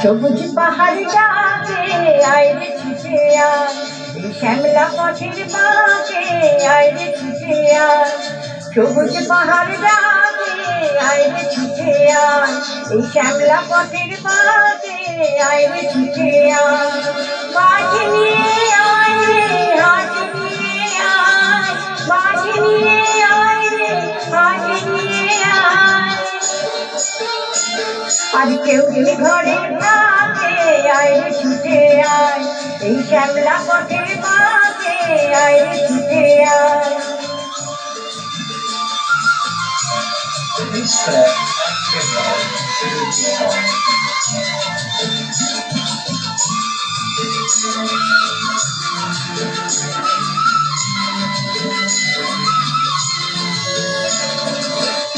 সবুজ পাহাড় ডাকে আইরে ছুটে আয়, এই শ্যামলা পথের বাঁকে আইরে ছুটে আয়। সবুজ পাহাড় ডাকে আইরে ছুটে আয়, এই শ্যামলা পথের বাঁকে আইরে ছুটে আয়। বাঁশি নিয়ে আয় রে হাসি নিয়ে আয়, বাঁশি নিয়ে আয় রে হাসি নিয়ে আয়। আর কেউ যদি ঘরে থাকে আইরে ছুটে আয়, এই শ্যামলা পথের বাঁকে আইরে ছুটে আয়।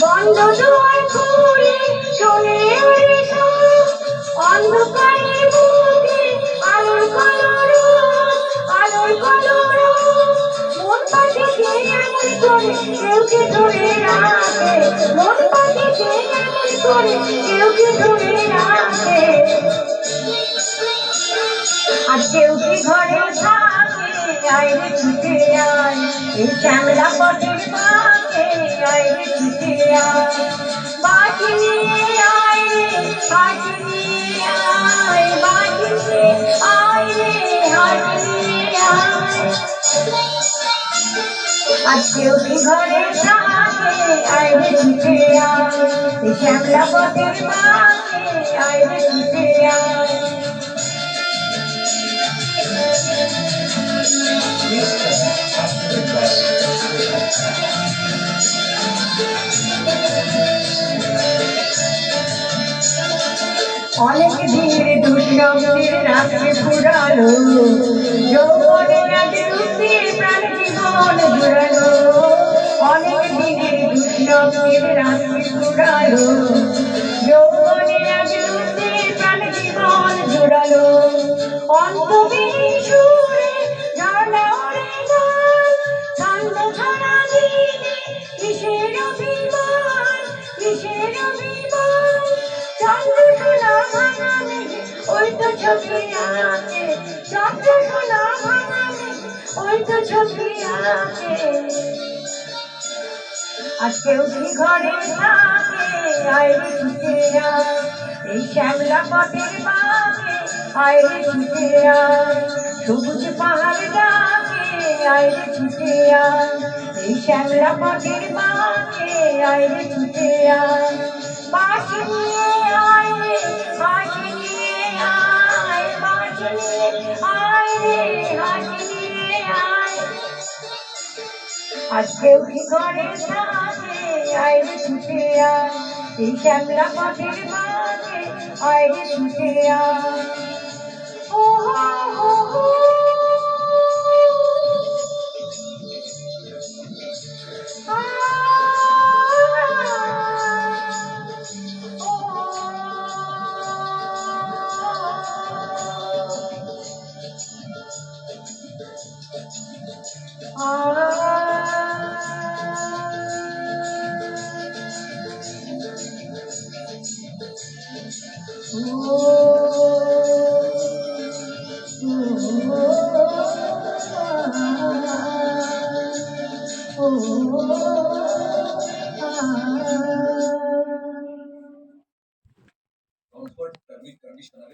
বন্ধ দুয়ার খুলে শোনে ওরে সব, অন্ধকারে বুকে আলোর কলরব, আলোর কলরব। মন পাখিকে এমন করে কেউ কে ধরে রাখে, মন পাখিকে এমন করে কেউ কে ধরে রাখে। আর কেউ কি ঘরে থাকে আইরে ছুটে আয়, এই শ্যামলা পথের বাঁকে আইরে ছুটে আয়। বাঁশি নিয়ে আয় রে হাসি নিয়ে আয়, বাঁশি নিয়ে আয় রে হাসি নিয়ে আয়। আর কেউ কি ঘরে থাকে আইরে ছুটে আয়, এই শ্যামলা পথের বাঁকে আইরে ছুটে আয়। অনেক ধীরে দুষ্ণবদের রাত্রে ফুরালো, যৌবনে আজ রূপের প্রাণ জীবন জুড়ালো। অনেক দিনের দুষ্ণবদের রাত্রে ফুরালো, যৌবনে আজ রূপের প্রাণ জীবন জুড়ালো। অন্তবিহীন সুরে ঝর্ণা ওরে গান, ছন্দ ছড়া দিনে কিসের অভিমান, কিসের অভিমান। চন্দ্র সোনা ভাঙা মেঘে ওই তো ছবি আঁকে, চন্দ্র সোনা ভাঙা মেঘে ওই তো ছবি আঁকে। আর কেউ কি ঘরে থাকে আইরে ছুটে আয়, এই শ্যামলা পথের বাঁকে আইরে ছুটে আয়। সবুজ পাহাড় ডাকে আইরে ছুটে আয়, এই শ্যামলা পথের বাঁকে আইরে ছুটে আয়। বাঁশি নিয়ে আয় রে হাসি নিয়ে আয়, বাঁশি নিয়ে আয় রে হাসি নিয়ে আয়। আর কেউ কি ঘরে থাকে আইরে ছুটে আয়, এই শ্যামলা পথের বাঁকে আইরে ছুটে আয়। ও হো হো Comfort Conditioner